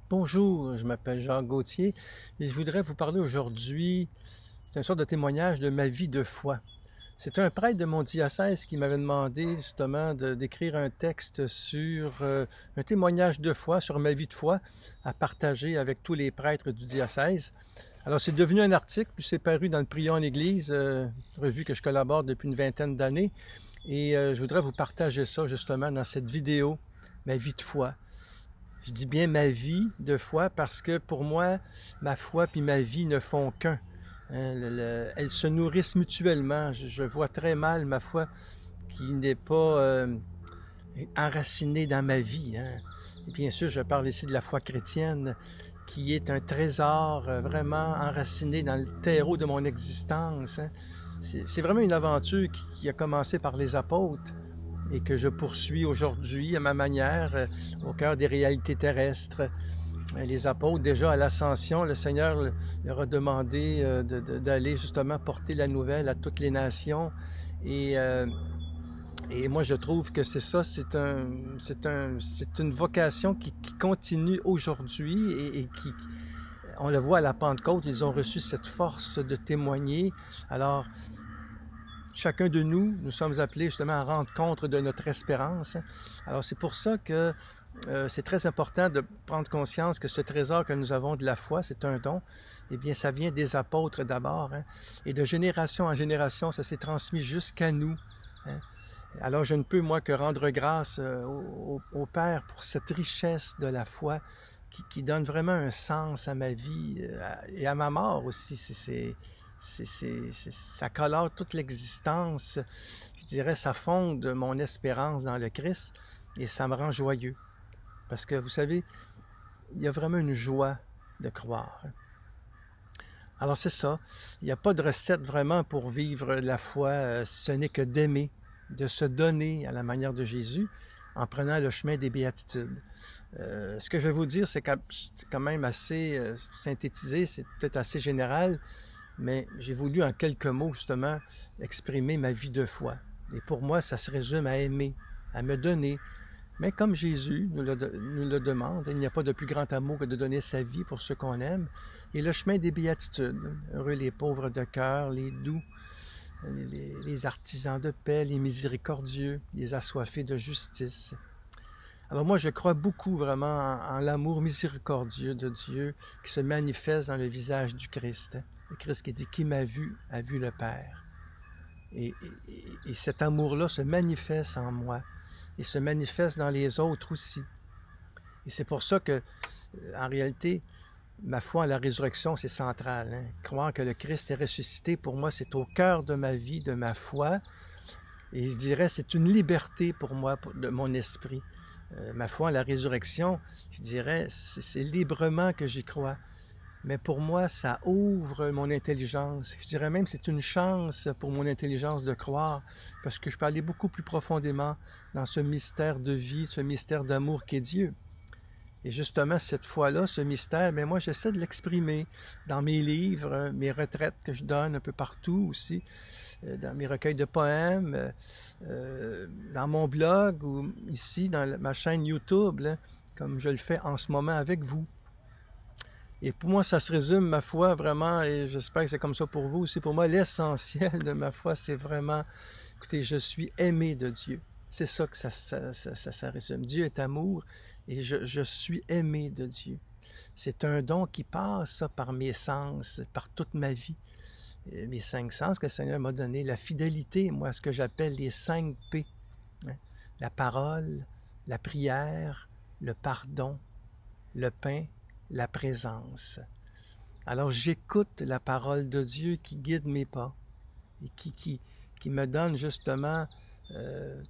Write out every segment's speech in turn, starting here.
Bonjour, je m'appelle Jean Gauthier et je voudrais vous parler aujourd'hui, c'est une sorte de témoignage de ma vie de foi. C'est un prêtre de mon diocèse qui m'avait demandé justement d'écrire un texte sur un témoignage de foi, sur ma vie de foi, à partager avec tous les prêtres du diocèse. Alors c'est devenu un article, puis c'est paru dans le Prions en Église, revue que je collabore depuis une vingtaine d'années. Et je voudrais vous partager ça justement dans cette vidéo, ma vie de foi. Je dis bien ma vie de foi parce que pour moi, ma foi puis ma vie ne font qu'un. Hein, elles se nourrissent mutuellement. Je vois très mal ma foi qui n'est pas enracinée dans ma vie. Hein. Et bien sûr, je parle ici de la foi chrétienne qui est un trésor vraiment enraciné dans le terreau de mon existence. Hein. C'est vraiment une aventure qui a commencé par les apôtres et que je poursuis aujourd'hui à ma manière au cœur des réalités terrestres. Les apôtres, déjà à l'Ascension, le Seigneur leur a demandé d'aller justement porter la nouvelle à toutes les nations. Et moi, je trouve que c'est ça, c'est une vocation qui continue aujourd'hui et qui, on le voit à la Pentecôte, ils ont reçu cette force de témoigner. Alors, chacun de nous, nous sommes appelés justement à rendre compte de notre espérance. Alors c'est pour ça que c'est très important de prendre conscience que ce trésor que nous avons de la foi, c'est un don. Eh bien, ça vient des apôtres d'abord. Hein, et de génération en génération, ça s'est transmis jusqu'à nous. Hein. Alors je ne peux, moi, que rendre grâce au Père pour cette richesse de la foi qui donne vraiment un sens à ma vie et à ma mort aussi. Ça colore toute l'existence. Je dirais, ça fonde mon espérance dans le Christ et ça me rend joyeux. Parce que, vous savez, il y a vraiment une joie de croire. Alors c'est ça. Il n'y a pas de recette vraiment pour vivre la foi, ce n'est que d'aimer, de se donner à la manière de Jésus en prenant le chemin des béatitudes. Ce que je vais vous dire, c'est quand même assez synthétisé, c'est peut-être assez général, mais j'ai voulu en quelques mots justement exprimer ma vie de foi. Et pour moi, ça se résume à aimer, à me donner. Mais comme Jésus nous le demande, il n'y a pas de plus grand amour que de donner sa vie pour ceux qu'on aime. Et le chemin des béatitudes, heureux les pauvres de cœur, les doux, les artisans de paix, les miséricordieux, les assoiffés de justice. Alors moi, je crois beaucoup vraiment en l'amour miséricordieux de Dieu qui se manifeste dans le visage du Christ. Le Christ qui dit « Qui m'a vu, a vu le Père ». Et cet amour-là se manifeste en moi et se manifeste dans les autres aussi. Et c'est pour ça que, en réalité, ma foi en la résurrection, c'est central. Hein? Croire que le Christ est ressuscité, pour moi, c'est au cœur de ma vie, de ma foi. Et je dirais, c'est une liberté pour moi, de mon esprit. Ma foi en la résurrection, je dirais, c'est librement que j'y crois. Mais pour moi, ça ouvre mon intelligence. Je dirais même c'est une chance pour mon intelligence de croire, parce que je peux aller beaucoup plus profondément dans ce mystère de vie, ce mystère d'amour qu'est Dieu. Et justement, cette foi-là, ce mystère, mais moi, j'essaie de l'exprimer dans mes livres, mes retraites que je donne un peu partout aussi, dans mes recueils de poèmes, dans mon blog ou ici, dans ma chaîne YouTube, là, comme je le fais en ce moment avec vous. Et pour moi, ça se résume, ma foi, vraiment, et j'espère que c'est comme ça pour vous aussi. Pour moi, l'essentiel de ma foi, c'est vraiment, écoutez, je suis aimé de Dieu. C'est ça que ça résume. Dieu est amour et je suis aimé de Dieu. C'est un don qui passe ça, par mes sens, par toute ma vie. Mes 5 sens que le Seigneur m'a donné. La fidélité, moi, ce que j'appelle les 5 P. Hein? La parole, la prière, le pardon, le pain, la présence. Alors j'écoute la parole de Dieu qui guide mes pas et qui me donne justement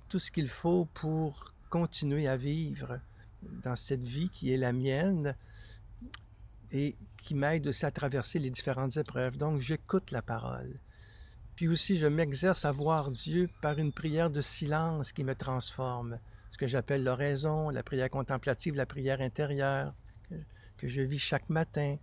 tout ce qu'il faut pour continuer à vivre dans cette vie qui est la mienne et qui m'aide aussi à traverser les différentes épreuves. Donc j'écoute la parole. Puis aussi je m'exerce à voir Dieu par une prière de silence qui me transforme. Ce que j'appelle l'oraison, la prière contemplative, la prière intérieure, que je vis chaque matin.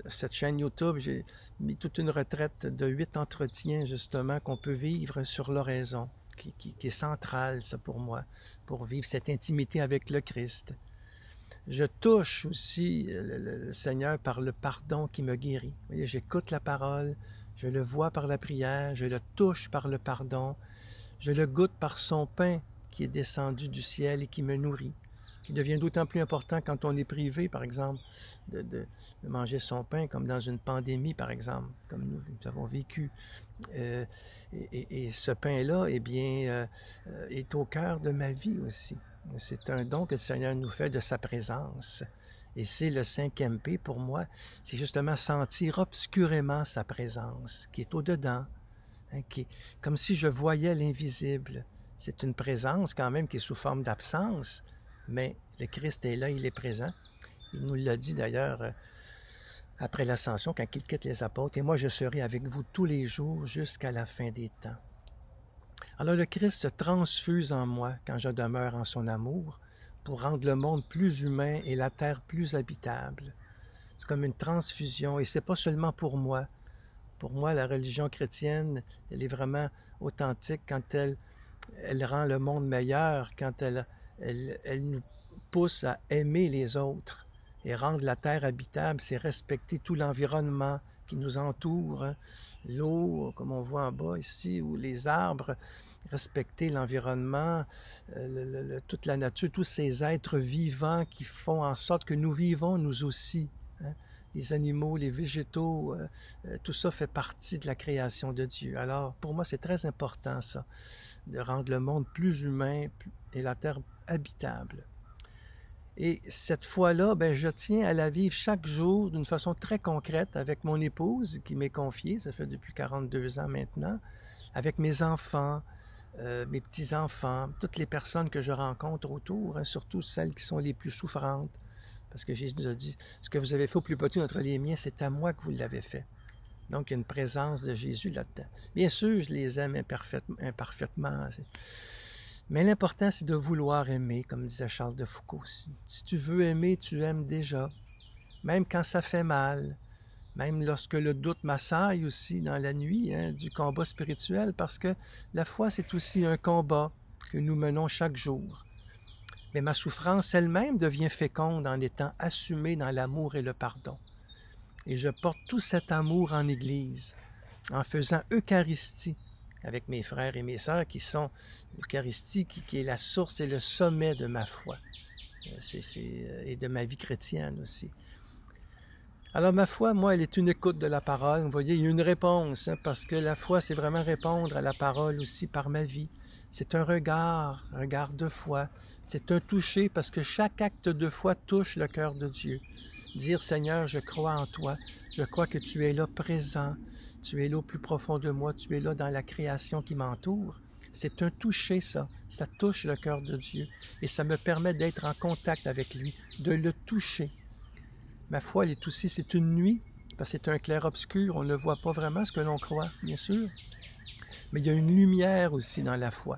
Cette chaîne YouTube, j'ai mis toute une retraite de 8 entretiens, justement, qu'on peut vivre sur l'oraison, qui est centrale, ça, pour moi, pour vivre cette intimité avec le Christ. Je touche aussi le Seigneur par le pardon qui me guérit. Vous voyez, j'écoute la parole, je le vois par la prière, je le touche par le pardon, je le goûte par son pain qui est descendu du ciel et qui me nourrit, qui devient d'autant plus important quand on est privé, par exemple, de manger son pain, comme dans une pandémie, par exemple, comme nous avons vécu. Et ce pain-là, eh bien, est au cœur de ma vie aussi. C'est un don que le Seigneur nous fait de sa présence. Et c'est le 5e P pour moi, c'est justement sentir obscurément sa présence, qui est au-dedans, hein, qui est comme si je voyais l'invisible. C'est une présence quand même qui est sous forme d'absence, mais le Christ est là, il est présent. Il nous l'a dit d'ailleurs après l'ascension, quand il quitte les apôtres, « Et moi je serai avec vous tous les jours jusqu'à la fin des temps. » Alors le Christ se transfuse en moi quand je demeure en son amour pour rendre le monde plus humain et la terre plus habitable. C'est comme une transfusion et c'est pas seulement pour moi. Pour moi, la religion chrétienne, elle est vraiment authentique quand elle rend le monde meilleur, quand elle nous pousse à aimer les autres. Et rendre la terre habitable, c'est respecter tout l'environnement qui nous entoure, hein. L'eau, comme on voit en bas ici, ou les arbres, respecter l'environnement, toute la nature, tous ces êtres vivants qui font en sorte que nous vivons nous aussi, hein. Les animaux, les végétaux, tout ça fait partie de la création de Dieu. Alors, pour moi, c'est très important, ça, de rendre le monde plus humain et la terre habitable. Et cette foi-là, ben, je tiens à la vivre chaque jour d'une façon très concrète avec mon épouse qui m'est confiée, ça fait depuis 42 ans maintenant, avec mes enfants, mes petits-enfants, toutes les personnes que je rencontre autour, hein, surtout celles qui sont les plus souffrantes. Parce que Jésus nous a dit, ce que vous avez fait au plus petit d'entre les miens, c'est à moi que vous l'avez fait. Donc, il y a une présence de Jésus là-dedans. Bien sûr, je les aime imparfaitement. Mais l'important, c'est de vouloir aimer, comme disait Charles de Foucault. Si tu veux aimer, tu aimes déjà. Même quand ça fait mal. Même lorsque le doute m'assaille aussi dans la nuit, hein, du combat spirituel. Parce que la foi, c'est aussi un combat que nous menons chaque jour. Mais ma souffrance elle-même devient féconde en étant assumée dans l'amour et le pardon. Et je porte tout cet amour en Église, en faisant Eucharistie avec mes frères et mes sœurs qui sont l'Eucharistie qui est la source et le sommet de ma foi et de ma vie chrétienne aussi. Alors ma foi, moi, elle est une écoute de la parole. Vous voyez, il y a une réponse, hein, parce que la foi, c'est vraiment répondre à la parole aussi par ma vie. C'est un regard de foi. C'est un toucher parce que chaque acte de foi touche le cœur de Dieu. Dire, Seigneur, je crois en toi, je crois que tu es là présent, tu es là au plus profond de moi, tu es là dans la création qui m'entoure. C'est un toucher, ça touche le cœur de Dieu et ça me permet d'être en contact avec lui, de le toucher. Ma foi, elle est aussi, c'est une nuit, parce que c'est un clair-obscur, on ne voit pas vraiment ce que l'on croit, bien sûr, mais il y a une lumière aussi dans la foi.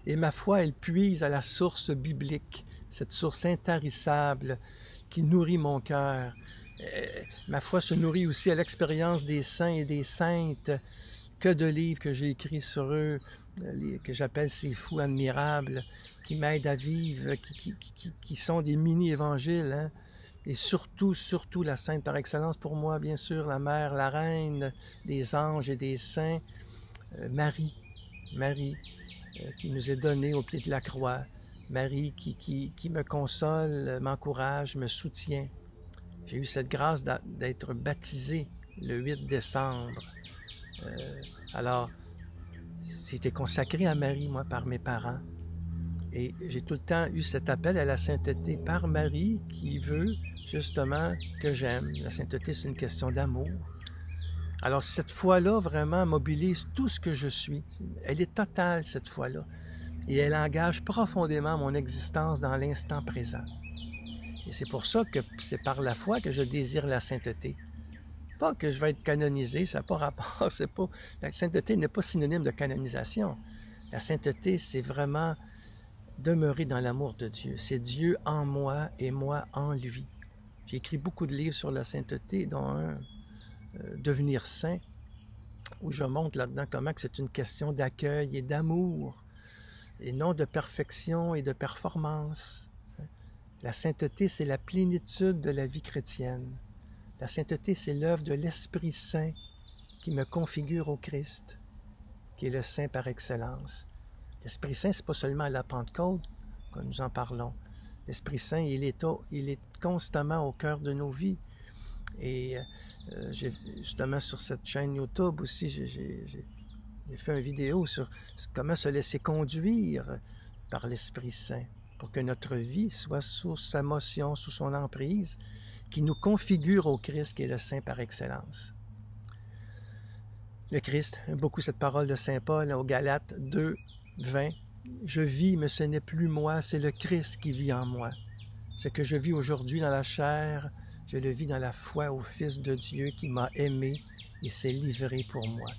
Et ma foi, elle puise à la source biblique, cette source intarissable qui nourrit mon cœur. Ma foi se nourrit aussi à l'expérience des saints et des saintes. Que de livres que j'ai écrits sur eux, que j'appelle ces fous admirables, qui m'aident à vivre, qui sont des mini-évangiles, hein? Et surtout la sainte par excellence pour moi, bien sûr, la mère, la reine des anges et des saints, Marie, qui nous est donnée au pied de la croix. Marie qui me console, m'encourage, me soutient. J'ai eu cette grâce d'être baptisé le 8 décembre. Alors, j'ai été consacré à Marie, moi, par mes parents. Et j'ai tout le temps eu cet appel à la sainteté par Marie qui veut justement que j'aime. La sainteté, c'est une question d'amour. Alors, cette foi-là, vraiment, mobilise tout ce que je suis. Elle est totale, cette foi-là. Et elle engage profondément mon existence dans l'instant présent. Et c'est pour ça que c'est par la foi que je désire la sainteté. Pas que je vais être canonisé, ça n'a pas rapport. La sainteté n'est pas synonyme de canonisation. La sainteté, c'est vraiment demeurer dans l'amour de Dieu. C'est Dieu en moi et moi en lui. J'ai écrit beaucoup de livres sur la sainteté, dont un Devenir saint, où je montre là-dedans comment que c'est une question d'accueil et d'amour, et non de perfection et de performance. La sainteté, c'est la plénitude de la vie chrétienne. La sainteté, c'est l'œuvre de l'Esprit Saint qui me configure au Christ, qui est le Saint par excellence. L'Esprit Saint, c'est pas seulement à la Pentecôte que nous en parlons. L'Esprit Saint, il est constamment au cœur de nos vies. Et justement, sur cette chaîne YouTube aussi, j'ai fait une vidéo sur comment se laisser conduire par l'Esprit Saint pour que notre vie soit sous sa motion, sous son emprise, qui nous configure au Christ, qui est le Saint par excellence. Le Christ, beaucoup cette parole de Saint Paul aux Galates 2, 20. « Je vis, mais ce n'est plus moi, c'est le Christ qui vit en moi. Ce que je vis aujourd'hui dans la chair, je le vis dans la foi au Fils de Dieu qui m'a aimé et s'est livré pour moi. »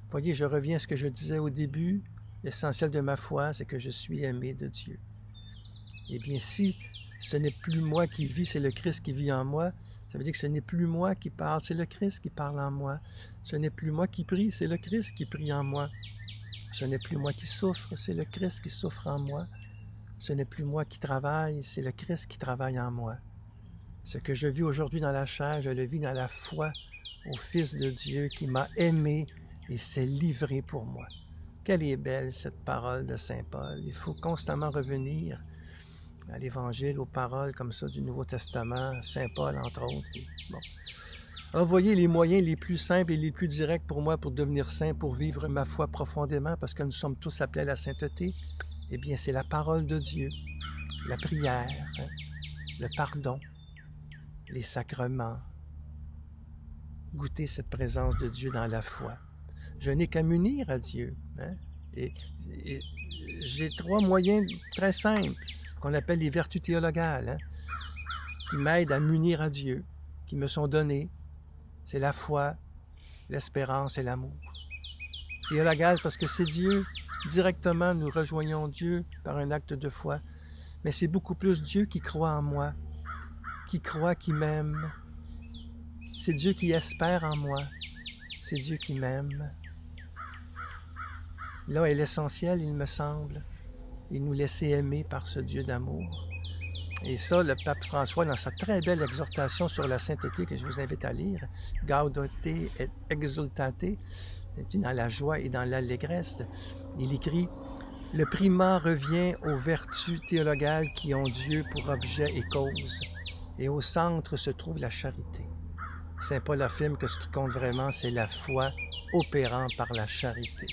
Voyez, je reviens à ce que je disais au début. L'essentiel de ma foi, c'est que je suis aimé de Dieu. Eh bien, si ce n'est plus moi qui vis, c'est le Christ qui vit en moi, ça veut dire que ce n'est plus moi qui parle, c'est le Christ qui parle en moi. Ce n'est plus moi qui prie, c'est le Christ qui prie en moi. Ce n'est plus moi qui souffre, c'est le Christ qui souffre en moi. Ce n'est plus moi qui travaille, c'est le Christ qui travaille en moi. Ce que je vis aujourd'hui dans la chair, je le vis dans la foi au Fils de Dieu qui m'a aimé et s'est livré pour moi. Quelle est belle cette parole de Saint Paul. Il faut constamment revenir à l'Évangile, aux paroles comme ça du Nouveau Testament, Saint Paul entre autres. Bon. Alors voyez les moyens les plus simples et les plus directs pour moi pour devenir saint, pour vivre ma foi profondément, parce que nous sommes tous appelés à la sainteté. Eh bien, c'est la parole de Dieu, la prière, le pardon, les sacrements. Goûter cette présence de Dieu dans la foi. Je n'ai qu'à m'unir à Dieu. Et j'ai 3 moyens très simples qu'on appelle les vertus théologales, qui m'aident à m'unir à Dieu, qui me sont données. C'est la foi, l'espérance et l'amour. Théologale parce que c'est Dieu. Directement, nous rejoignons Dieu par un acte de foi. Mais c'est beaucoup plus Dieu qui croit en moi, qui croit, qui m'aime. C'est Dieu qui espère en moi. C'est Dieu qui m'aime. Là est l'essentiel, il me semble, et nous laisser aimer par ce Dieu d'amour. Et ça, le pape François, dans sa très belle exhortation sur la sainteté que je vous invite à lire, « Gaudete et exultate », dans la joie et dans l'allégresse, il écrit « Le primat revient aux vertus théologales qui ont Dieu pour objet et cause, et au centre se trouve la charité. » Saint Paul affirme que ce qui compte vraiment, c'est la foi opérant par la charité.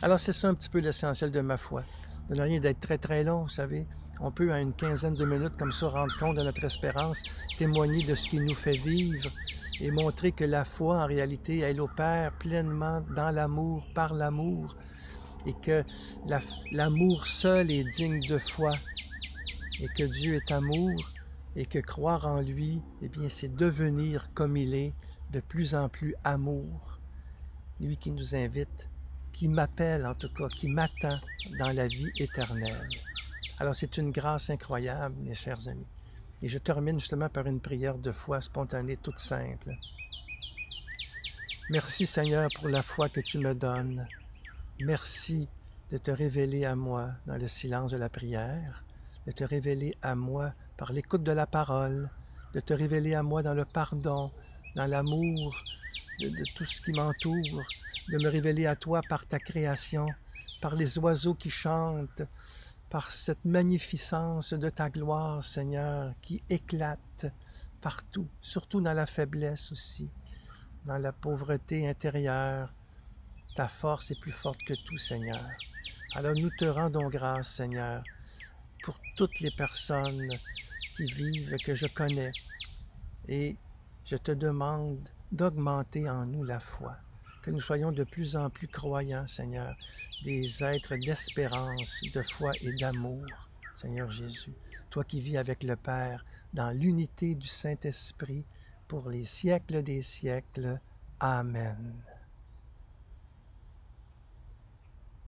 Alors c'est ça un petit peu l'essentiel de ma foi. Ça ne donne rien d'être très très long, vous savez. On peut, à une quinzaine de minutes comme ça, rendre compte de notre espérance, témoigner de ce qui nous fait vivre et montrer que la foi, en réalité, elle opère pleinement dans l'amour, par l'amour, et que l'amour seul est digne de foi, et que Dieu est amour, et que croire en lui, eh bien, c'est devenir comme il est, de plus en plus amour. Lui qui nous invite, qui m'appelle en tout cas, qui m'attend dans la vie éternelle. Alors c'est une grâce incroyable, mes chers amis. Et je termine justement par une prière de foi spontanée, toute simple. Merci Seigneur pour la foi que tu me donnes. Merci de te révéler à moi dans le silence de la prière, de te révéler à moi par l'écoute de la parole, de te révéler à moi dans le pardon, dans l'amour de tout ce qui m'entoure, de me révéler à toi par ta création, par les oiseaux qui chantent, par cette magnificence de ta gloire, Seigneur, qui éclate partout, surtout dans la faiblesse aussi, dans la pauvreté intérieure. Ta force est plus forte que tout, Seigneur. Alors nous te rendons grâce, Seigneur, pour toutes les personnes qui vivent, que je connais, et je te demande d'augmenter en nous la foi, que nous soyons de plus en plus croyants, Seigneur, des êtres d'espérance, de foi et d'amour, Seigneur Jésus, toi qui vis avec le Père dans l'unité du Saint-Esprit pour les siècles des siècles. Amen.